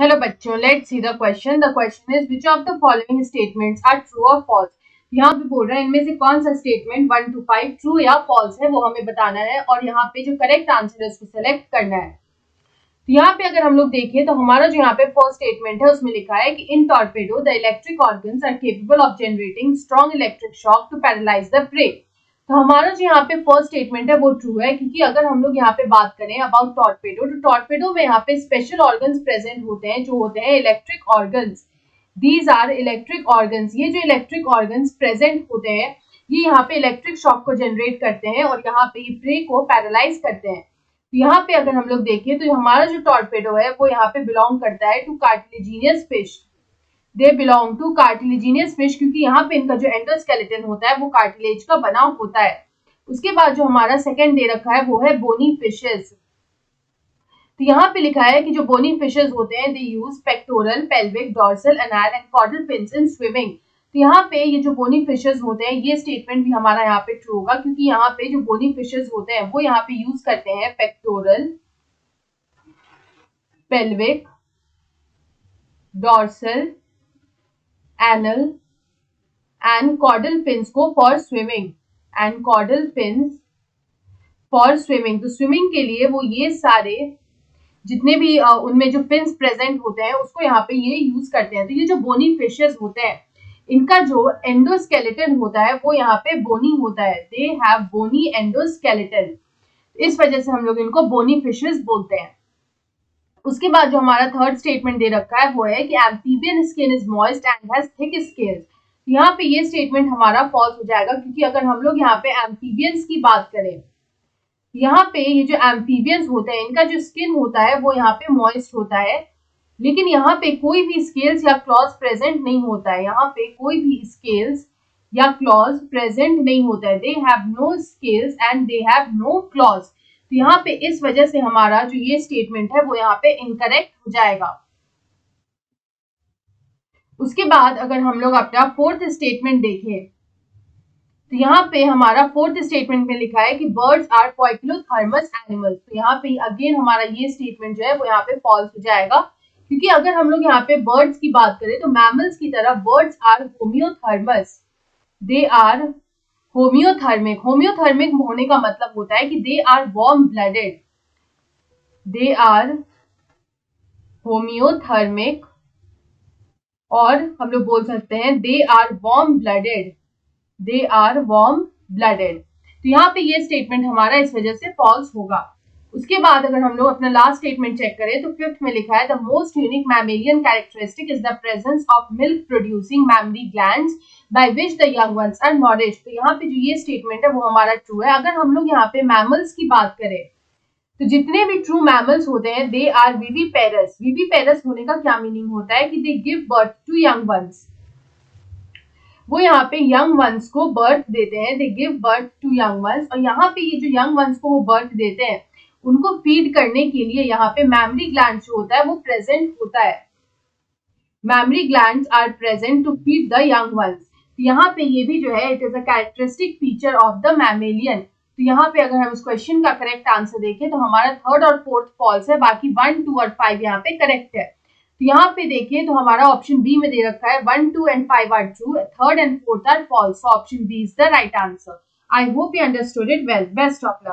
Hello बच्चों, let's see the question. The question is which of the following statements are true or false? यहाँ पे बोल रहा है इनमें से कौन सा स्टेटमेंट 1 to 5 ट्रू या फॉल्स है वो हमें बताना है और यहाँ पे जो करेक्ट आंसर है उसको सेलेक्ट करना है। तो यहाँ पे अगर हम लोग देखें तो हमारा जो यहाँ पे फर्स्ट स्टेटमेंट है उसमें लिखा है कि in torpedo the electric organs are capable of generating strong electric shock to paralyse the prey. तो हमारा जो यहाँ पे फर्स्ट स्टेटमेंट है वो ट्रू है, क्योंकि अगर हम लोग यहाँ पे बात करें अबाउट टॉर्पेडो, तो टॉर्पेडो में यहाँ पे स्पेशल ऑर्गन्स प्रेजेंट होते हैं जो होते हैं electric organs. These are electric organs. ये जो इलेक्ट्रिक ऑर्गन्स प्रेजेंट होते हैं ये यहाँ पे इलेक्ट्रिक शॉक को जनरेट करते हैं और यहाँ पे प्रे को पैरालाइज करते हैं। तो यहाँ पे अगर हम लोग देखें तो हमारा जो टॉर्पेडो है वो यहाँ पे बिलोंग करता है to cartilaginous fish. They belong to cartilaginous fish, क्योंकि यहाँ पे इनका जो एंडोस्केलेटन होता है वो कार्टिलेज का बना होता है। उसके बाद जो हमारा सेकंड दे रखा है वो है बोनी फिशेस। तो यहाँ पे लिखा है कि जो बोनी फिशेस होते हैं they use pectoral, pelvic, dorsal, anal and caudal fins in swimming. तो यहाँ पे ये जो बोनी फिशेस होते हैं ये स्टेटमेंट भी हमारा यहाँ पे ट्रू होगा, क्योंकि यहाँ पे जो बोनी फिशेस होते हैं वो यहाँ पे यूज करते हैं pectoral, pelvic, dorsal, anal and caudal fins को for swimming and caudal fins for swimming. तो स्विमिंग के लिए वो ये सारे जितने भी उनमें जो फिन्स प्रेजेंट होते हैं उसको यहाँ पे ये यूज करते हैं। तो ये जो बोनी फिशेस होते हैं इनका जो एंडोस्केलेटन होता है वो यहाँ पे बोनी होता है। दे हैव बोनी एंडोस्केलेटन, इस वजह से हम लोग इनको बोनी फिशेस बोलते हैं। उसके बाद जो हमारा थर्ड स्टेटमेंट दे रखा है वो है कि amphibian skin is moist and has thick scales. यहाँ पे ये स्टेटमेंट हमारा फॉल्स हो जाएगा, क्योंकि अगर हम लोग यहाँ पे एम्फीबियंस की बात करें, यहाँ पे ये जो एम्फीबियंस होते हैं इनका जो स्किन होता है वो यहाँ पे मॉइस्ट होता है, लेकिन यहाँ पे कोई भी स्केल्स या क्लॉज प्रेजेंट नहीं होता है। यहाँ पे कोई भी स्केल्स या क्लॉज प्रेजेंट नहीं होता है। They have no scales and they have no claws. तो यहाँ पे इस वजह से हमारा जो ये स्टेटमेंट है वो यहाँ पे इनकरेक्ट हो जाएगा। उसके बाद अगर हम लोग अपना फोर्थ स्टेटमेंट देखें तो यहाँ पे हमारा फोर्थ स्टेटमेंट में लिखा है कि बर्ड्स आर पोइकिलोथर्मस एनिमल्स। तो यहाँ पे अगेन हमारा ये स्टेटमेंट जो है वो यहाँ पे फॉल्स हो जाएगा, क्योंकि अगर हम लोग यहाँ पे बर्ड्स की बात करें तो मैमल्स की तरह birds are homeothermous. They are homeothermic. Homeothermic होने का मतलब होता है कि they are warm blooded. They are homeothermic, और हम लोग बोल सकते हैं they are warm blooded. They are warm blooded. तो यहाँ पे ये स्टेटमेंट हमारा इस वजह से फॉल्स होगा। उसके बाद अगर हम लोग अपना लास्ट स्टेटमेंट चेक करें तो फिफ्थ में लिखा है the most unique mammalian characteristic is the presence of milk producing mammary glands by which the young ones are nourished. तो यहाँ पे जो ये स्टेटमेंट है वो हमारा ट्रू है। अगर हम लोग यहाँ पे मैमल्स की बात करें तो जितने भी ट्रू मैमल्स होते हैं दे आर विविपेरस। विविपेरस होने का क्या मीनिंग होता है कि they give birth to young ones. वो यहाँ पे यंग वंस को बर्थ देते हैं। They give birth to young ones. और यहाँ पे ये जो यंग वंस को वो बर्थ देते हैं उनको फीड करने के लिए यहाँ पे मैमरी ग्लैंड जो होता है वो प्रेजेंट होता है। Mammary glands are present to feed the young ones. यहाँ पे ये भी जो है it is a characteristic feature of the mammalian. तो यहाँ पे अगर हम इस क्वेश्चन का करेक्ट आंसर देखें तो हमारा थर्ड और फोर्थ फॉल्स है, बाकी 1, 2 और 5 यहाँ पे करेक्ट है। तो यहाँ पे देखिए तो हमारा ऑप्शन बी में दे रखा है 1, 2 and 5 are true, third and fourth are false. Option B is the right answer. I hope you understood it well. Best of luck.